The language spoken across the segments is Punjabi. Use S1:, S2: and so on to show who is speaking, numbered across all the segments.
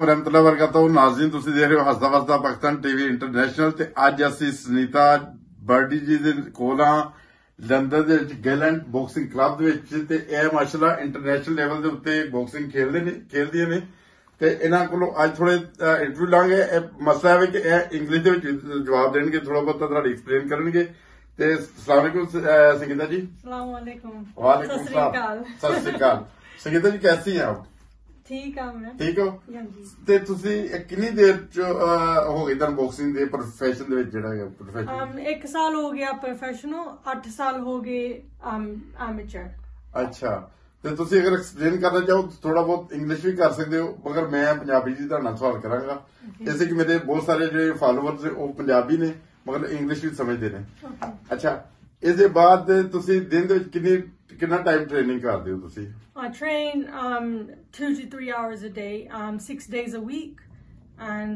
S1: रहमतुल्लाह वबरकातुहू नाज़रीन तुसीं देख रहे हो हसदा वसदा पाकिस्तान टीवी इंटरनेशनल ते अज असीं सुनीता बर्डी जी दे कोल हां लंदन दे विच गैलेंट बॉक्सिंग क्लब दे विच ते इह माशाअल्लाह इंटरनेशनल लेवल दे उत्ते बॉक्सिंग खेलदियां ने ते इन्हां कोलों अज थोड़े इंटरव्यू लांगे। मसला है कि इह इंग्लिश दे विच जवाब देणगे थोड़ा बहुत तुहाडी एक्सप्लेन करनगे ते अस्सलाम वालेकुम संगीता जी।
S2: अस्सलाम वालेकुम।
S1: वालेकुम सलाम। सत श्री अकाल। संगीता जी कैसी हैं आप?
S2: ठीक है मैं।
S1: ठीक हो ते तुसी कितनी देर च हो गई तुहानू बॉक्सिंग दे प्रोफेशन दे विच जेड़ा है प्रोफेशन? 1
S2: साल हो गया प्रोफेशनल, 8 साल हो गए एमेचर।
S1: अच्छा ते तुसी अगर एक्सप्लेन करना चाहो थोड़ा बहुत इंग्लिश भी कर सकते हो मगर मैं पंजाबी जी तुहाडे नाल सवाल करांगा जैसे कि मेरे बहुत सारे जो फॉलोअर्स वो पंजाबी ने मगर इंग्लिश भी समझते ने। अच्छा इसके बाद तुसी दिन दे विच कितना टाइम ट्रेनिंग करदे हो तुसी?
S2: I train 2 to 3 hours a day, 6 days a week, and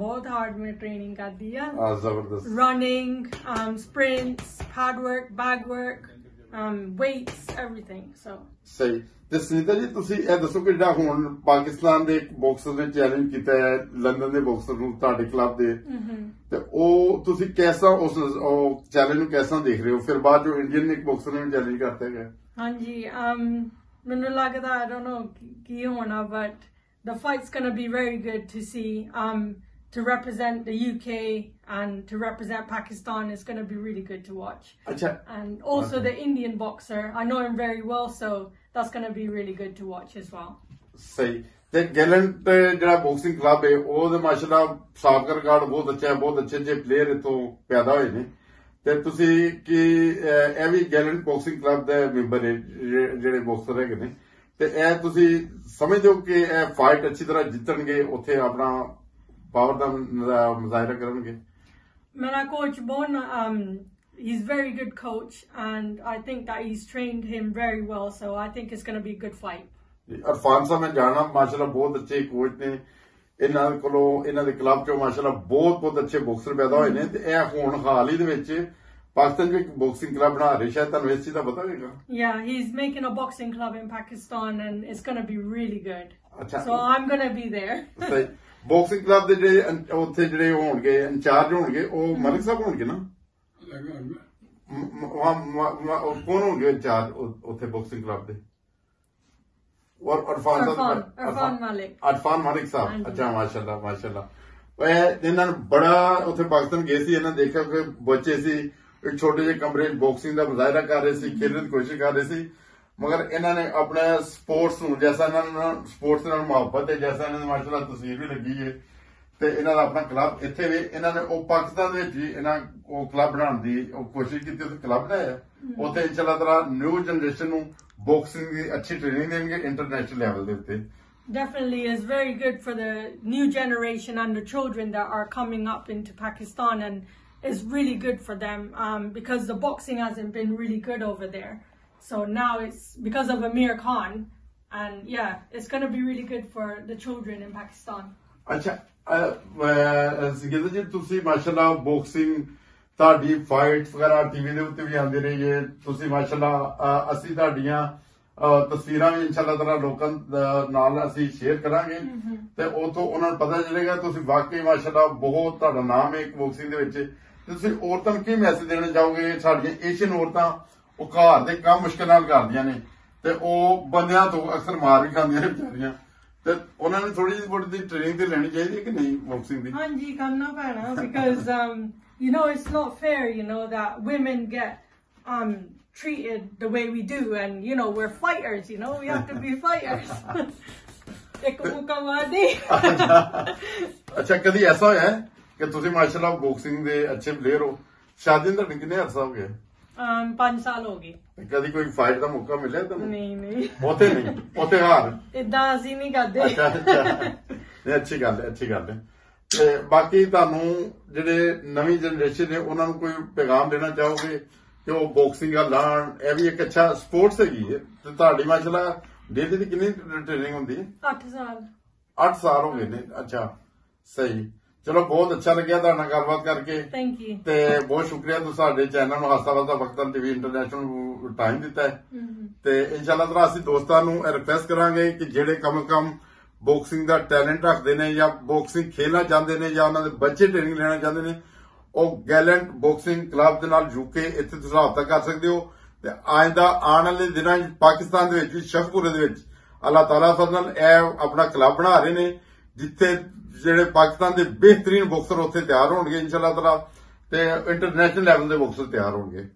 S2: बहुत hard में training कर दिया।
S1: जबरदस्त।
S2: Running, sprints, pad work, bag work, weights, everything. So
S1: सही ਤੇ ਸੁਨੀਤਾ ਜੀ ਤੁਸੀਂ ਇਹ ਦੱਸੋ ਕਿ ਜਿਹੜਾ ਹੁਣ ਪਾਕਿਸਤਾਨ ਦੇ ਇੱਕ ਬਾਕਸਰ ਨੇ ਚੈਲੰਜ ਕੀਤਾ ਹੈ ਲੰਡਨ ਦੇ ਬਾਕਸਰ ਨੂੰ ਤੁਹਾਡੇ ਕਲੱਬ ਦੇ ਤੇ ਉਹ ਤੁਸੀਂ ਕਿਹਦਾ ਉਸ ਚੈਲੰਜ ਨੂੰ ਕਿਹਦਾ ਦੇਖ ਰਹੇ ਹੋ ਫਿਰ ਬਾਅਦ ਜੋ ਇੰਡੀਅਨ ਇੱਕ ਬਾਕਸਰ ਨੇ ਚੈਲੰਜ ਕਰਤਾ ਹੈ?
S2: ਹਾਂਜੀ ਮੈਨੂੰ ਲੱਗਦਾ I don't know ਕੀ ਹੋਣਾ but the fight's going to be very good to see to represent the UK and to represent Pakistan is going to be really good to watch. Achha. And also the Indian boxer, I know him very well, so that's going to be really good to watch as well.
S1: सही ते गैलेंट ਜਿਹੜਾ ਬਾਕਸਿੰਗ ਕਲੱਬ ਹੈ ਉਹਦੇ ਮਾਸ਼ਾਅੱਲਾ ਸਾਬਕਾ ਰਿਕਾਰਡ ਬਹੁਤ ਅੱਛਾ ਹੈ ਬਹੁਤ ਅੱਛੇ ਪਲੇਅਰ ਇਥੋਂ ਪੈਦਾ ਹੋਏ ਨੇ ਤੇ ਤੁਸੀਂ ਕਿ ਇਹ ਵੀ ਗੈਲੈਂਟ ਬਾਕਸਿੰਗ ਕਲੱਬ ਦੇ ਮੈਂਬਰ ਨੇ ਜਿਹੜੇ ਬਾਕਸਰ ਹੈਗੇ ਨੇ ਤੇ ਇਹ ਤੁਸੀਂ ਸਮਝਦੇ ਹੋ ਕਿ ਇਹ ਫਾਈਟ ਅੱਛੀ ਤਰ੍ਹਾਂ ਜਿੱਤਣਗੇ ਉੱਥੇ ਆਪਣਾ पावर का मुजाहिरा करेंगे?
S2: मेरा coach bone he's very good coach and I think that he's trained him very well, so I think it's going to be a good fight.
S1: Irfan साहब मैं जाना माशाल्लाह बहुत अच्छे कोच ने इन्हां कोलों इन्हां दे क्लब चों माशाल्लाह बहुत अच्छे बॉक्सर पैदा होए ने ते इह हुण हाल ही दे विच पाकिस्तान च बॉक्सिंग क्लब बना रहे शायद तुहानूं इस चीज़ दा पता होगा?
S2: Yeah, he's making a boxing club in Pakistan and it's going to be really good.
S1: अच्छा,
S2: so I'm going to be there.
S1: सही बॉक्सिंग क्लब दे ਜਿਹੜੇ ਉੱਥੇ ਜਿਹੜੇ ਹੋਣਗੇ ਇੰਚਾਰਜ ਹੋਣਗੇ ਉਹ ਮਲਿਕ ਸਾਹਿਬ ਹੋਣਗੇ ਨਾ? ਕੌਣ ਹੋਣਗੇ ਇੰਚਾਰਜ ਉੱਥੇ ਬॉक्सिंग क्लब ਦੇ? और
S2: अरफान
S1: मालिक साहब। अच्छा माशाल्लाह माशाल्लाह इन्होंने बड़ा उत्थे पाकिस्तान गए सी इन्होंने देखा कि बच्चे सी एक छोटे ਜਿਹੇ कमरे बॉक्सिंग का मुजाहिरा कर रहे सी खेलने की कोशिश कर रहे सी मगर इन्होंने अपने स्पोर्ट्स ਨੂੰ जैसा इन्होंने स्पोर्ट्स ਨਾਲ ਮੁਹੱਬਤ है जैसा इन्होंने माशाल्लाह तस्वीर भी लगी है ਤੇ ਇਹਨਾਂ ਦਾ ਆਪਣਾ ਕਲੱਬ ਇੱਥੇ ਵੀ ਇਹਨਾਂ ਨੇ ਉਹ ਪਾਕਿਸਤਾਨ ਦੇ ਵਿੱਚ ਵੀ ਇਹਨਾਂ ਉਹ ਕਲੱਬ ਬਣਾਉਣ ਦੀ ਉਹ ਕੋਸ਼ਿਸ਼ ਕੀਤੀ ਉੱਥੇ ਕਲੱਬ ਬਣਾਇਆ ਉੱਥੇ ਇਨਸ਼ਾਅੱਲਾ ਤਾਲਾ ਨਿਊ ਜਨਰੇਸ਼ਨ ਨੂੰ ਬਾਕਸਿੰਗ ਦੀ ਅੱਛੀ ਟ੍ਰੇਨਿੰਗ ਦੇਣਗੇ ਇੰਟਰਨੈਸ਼ਨਲ ਲੈਵਲ ਦੇ ਉੱਤੇ।
S2: Definitely is very good for the new generation and the children that are coming up into Pakistan and is really good for them because the boxing hasn't been really good over there. So now it's because of Amir Khan and yeah it's going to be really good for the children in Pakistan.
S1: अच्छा संगीता जी तुसी माशाल्लाह बॉक्सिंग ਤੁਹਾਡੀ ਫਾਈਟਸ ਵਗੈਰਾ ਟੀਵੀ ਦੇ ਉੱਤੇ ਵੀ ਆਉਂਦੇ ਰਹੀ ਹੈ ਤੁਸੀਂ ਮਾਸ਼ਾਅੱਲਾ ਅਸੀਂ ਤੁਹਾਡੀਆਂ ਤਸਵੀਰਾਂ ਵੀ ਇਨਸ਼ਾਅੱਲਾ ਤਾਲਾ ਲੋਕਾਂ ਨਾਲ ਅਸੀਂ ਸ਼ੇਅਰ ਕਰਾਂਗੇ ਤੇ ਉਥੋਂ ਉਹਨਾਂ ਨੂੰ ਪਤਾ ਚੱਲੇਗਾ ਤੁਸੀਂ ਵਾਕਈ ਮਾਸ਼ਾਅੱਲਾ ਬਹੁਤ ਤੁਹਾਡਾ ਨਾਮ ਹੈ ਇੱਕ ਬਾਕਸਿੰਗ ਦੇ ਵਿੱਚ। ਤੁਸੀਂ ਔਰਤਾਂ ਨੂੰ ਕੀ ਮੈਸੇਜ ਦੇਣਾ ਚਾਹੋਗੇ? ਸਾਡੀਆਂ ਏਸ਼ੀਅਨ ਔਰਤਾਂ ਉਹ ਘਰ ਦੇ ਕੰਮ ਮੁਸ਼ਕਿਲ ਨਾਲ ਕਰਦੀਆਂ ਨੇ ਤੇ ਉਹ ਬੰਦਿਆਂ ਤੋਂ ਅਕਸਰ ਮਾਰ ਵੀ ਖਾਂਦੀਆਂ ਨੇ ਵਿਚਾਰੀਆਂ ਤੇ ਉਹਨਾਂ ਨੂੰ ਥੋੜੀ ਜਿਹੀ ਬੋਡੀ ਦੀ ਟ੍ਰੇਨਿੰਗ ਤੇ ਲੈਣੀ ਚਾਹੀਦੀ ਹੈ ਕਿ ਨਹੀਂ ਬਾਕਸਿੰਗ ਦੀ?
S2: ਹਾਂਜੀ ਕਰਨਾ ਪੈਣਾ because you know it's not fair you know that women get treated the way we do and you know we're fighters you know we have to be fighters. ਇੱਕ ਮੁੱਕਾ ਮਾਰਦੀ।
S1: ਅੱਛਾ ਕਦੀ ਐਸਾ ਹੋਇਆ ਕਿ ਤੁਸੀਂ ਮਾਸ਼ਾਅੱਲਾ ਬਾਕਸਿੰਗ ਦੇ ਅੱਛੇ ਪਲੇਅਰ ਹੋ ਸ਼ਾਦੀ ਨੂੰ ਤੁਹਾਡੇ ਕਿੰਨੇ ਅਰਸਾ ਹੋ ਗਿਆ?
S2: 5 ਸਾਲ ਹੋ ਗਏ।
S1: ਕਦੀ ਕੋਈ ਫਾਈਟ ਦਾ ਮੌਕਾ ਮਿਲਿਆ ਤੁਹਾਨੂੰ?
S2: ਨਹੀਂ
S1: ਉੱਥੇ ਨਹੀਂ ਉੱਥੇ ਹਾਰ
S2: ਇਦਾਂ ਅਸੀਂ ਨਹੀਂ ਕਰਦੇ।
S1: ਅੱਛਾ ਅੱਛੀ ਗੱਲ ਹੈ ਤੇ ਬਾਕੀ ਤੁਹਾਨੂੰ ਜਿਹੜੇ ਨਵੀਂ ਜਨਰੇਸ਼ਨ ਨੇ ਉਹਨਾਂ ਨੂੰ ਕੋਈ ਪੈਗਾਮ ਦੇਣਾ ਚਾਹੋਗੇ ਕਿ ਉਹ ਬਾਕਸਿੰਗ ਦਾ ਲਾਣ ਇਹ ਵੀ ਇੱਕ ਅੱਛਾ ਸਪੋਰਟਸ ਹੈਗੀ ਹੈ ਤੇ ਤੁਹਾਡੀ ਮਾਸ਼ਾਅੱਲਾ ਡੇਲੀ ਦੀ ਕਿੰਨੀ ਟ੍ਰੇਨਿੰਗ ਹੁੰਦੀ ਹੈ? 8 ਸਾਲ ਹੋ ਗਏ ਨੇ। ਅੱਛਾ ਸਹੀ ਚਲੋ ਬਹੁਤ ਅੱਛਾ ਲੱਗਿਆ ਤੁਹਾਡੇ ਨਾਲ ਗੱਲਬਾਤ ਕਰਕੇ।
S2: ਥੈਂਕ ਯੂ
S1: ਤੇ ਬਹੁਤ ਸ਼ੁਕਰੀਆ ਤੁਸੀਂ ਸਾਡੇ ਚੈਨਲ ਨੂੰ ਹਸਤਾ ਵਸਦਾ ਪਾਕਿਸਤਾਨ ਟੀਵੀ ਇੰਟਰਨੈਸ਼ਨਲ ਟਾਈਮ ਦਿੱਤਾ ਹੈ ਤੇ ਇਨਸ਼ਾਅੱਲਾ ਤਾਲਾ ਅਸੀਂ ਦੋਸਤਾਂ ਨੂੰ ਰਿਕਵੈਸਟ ਕਰਾਂਗੇ ਕਿ ਜਿਹੜੇ ਕਮ ਬਾਕਸਿੰਗ ਦਾ ਟੈਲੈਂਟ ਰੱਖਦੇ ਨੇ ਜਾਂ ਬਾਕਸਿੰਗ ਖੇਡਣਾ ਚਾਹੁੰਦੇ ਨੇ ਜਾਂ ਉਹਨਾਂ ਦੇ ਬੱਚੇ ਟ੍ਰੇਨਿੰਗ ਲੈਣਾ ਚਾਹੁੰਦੇ ਨੇ, ਉਹ ਗੈਲੈਂਟ ਬਾਕਸਿੰਗ ਕਲੱਬ ਦੇ ਨਾਲ ਜੁੜ ਕੇ ਇੱਥੇ ਤੁਸੀਂ ਰਾਬਤਾ ਕਰ ਸਕਦੇ ਹੋ। ਤੇ ਆਉਣ ਵਾਲੇ ਦਿਨਾਂ 'ਚ ਪਾਕਿਸਤਾਨ ਦੇ ਵਿੱਚ ਸ਼ਖਪੁਰੇ ਦੇ ਵਿੱਚ ਅੱਲਾਹ ਤਾਲਾ ਫਜ਼ਲ ਨਾਲ ਇਹ ਆਪਣਾ ਕਲੱਬ ਬਣਾ ਰਹੇ ਨੇ, ਜਿੱਥੇ ਜਿਹੜੇ ਪਾਕਿਸਤਾਨ ਦੇ ਬਿਹਤਰੀਨ ਬਾਕਸਰ ਉੱਥੇ ਤਿਆਰ ਹੋਣਗੇ ਇਨਸ਼ਾਅੱਲਾ ਤਾਲਾ, ਤੇ ਇੰਟਰਨੈਸ਼ਨਲ ਲੈਵਲ ਦੇ ਬਾਕਸਰ ਤਿਆਰ ਹੋਣਗੇ।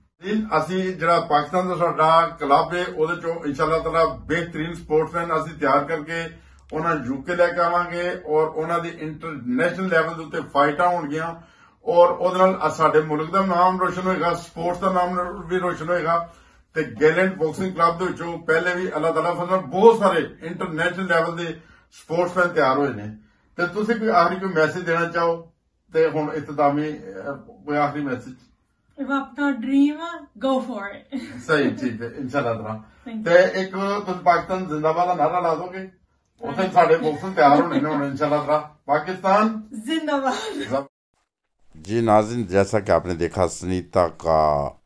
S1: ਅਸੀਂ ਜਿਹੜਾ ਪਾਕਿਸਤਾਨ ਦਾ ਸਾਡਾ ਕਲੱਬ ਹੈ ਉਹਦੇ ਚੋਂ ਇਨਸ਼ਾਅੱਲਾ ਤਾਲਾ ਬਿਹਤਰੀਨ ਸਪੋਰਟਸਮੈਨ ਅਸੀਂ ਤਿਆਰ ਕਰਕੇ ਉਹਨਾਂ ਨੂੰ ਯੂਕੇ ਲੈ ਕੇ ਆਵਾਂਗੇ ਔਰ ਉਹਨਾਂ ਦੀ ਇੰਟਰਨੈਸ਼ਨਲ ਲੈਵਲ ਦੇ ਉੱਤੇ ਫਾਈਟਾਂ ਹੋਣਗੀਆਂ ਔਰ ਉਹਦੇ ਨਾਲ ਸਾਡੇ ਮੁਲਕ ਦਾ ਨਾਮ ਰੋਸ਼ਨ ਹੋਏਗਾ, ਸਪੋਰਟਸ ਦਾ ਨਾਮ ਵੀ ਰੋਸ਼ਨ ਹੋਏਗਾ। ਤੇ ਗੈਲੈਂਟ ਬਾਕਸਿੰਗ ਕਲੱਬ ਦੇ ਵਿੱਚੋਂ ਪਹਿਲੇ ਵੀ ਅੱਲਾਹ ਤਾਲਾ ਫਜ਼ਲ ਨਾਲ ਬਹੁਤ ਸਾਰੇ ਇੰਟਰਨੈਸ਼ਨਲ ਲੈਵਲ ਦੇ ਸਪੋਰਟਸਮੈਨ ਤਿਆਰ ਹੋਏ ਨੇ। ਤੇ ਤੁਸੀਂ ਕੋਈ ਆਖਰੀ ਕੋਈ ਮੈਸੇਜ ਦੇਣਾ ਚਾਹੋ ਤੇ ਹੁਣ ਇਖਤਤਾਮੀ ਕੋਈ ਆਖਰੀ ਮੈਸੇਜ?
S2: If ਆਪਣਾ ਡ੍ਰੀਮ ਆ, go for it.
S1: ਸਹੀ, ਠੀਕ ਹੈ ਇਨਸ਼ਾਅੱਲਾ ਤਾਲਾ। ਤੇ ਇੱਕ ਤੁਸੀਂ ਪਾਕਿਸਤਾਨ ਜ਼ਿੰਦਾਬਾਦ ਦਾ ਨਾਰਾ ਲਾ ਦੋਗੇ? ਉੱਥੇ ਸਾਡੇ ਬਾਕਸਰ ਤਿਆਰ ਹੋਣੇ ਨੇ ਹੁਣ इनशाअल्लाह ताला। पाकिस्तान
S2: जिंदाबाद।
S1: जी नाज़रीन, जैसा कि आपने देखा सुनीता का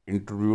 S1: इंटरव्यू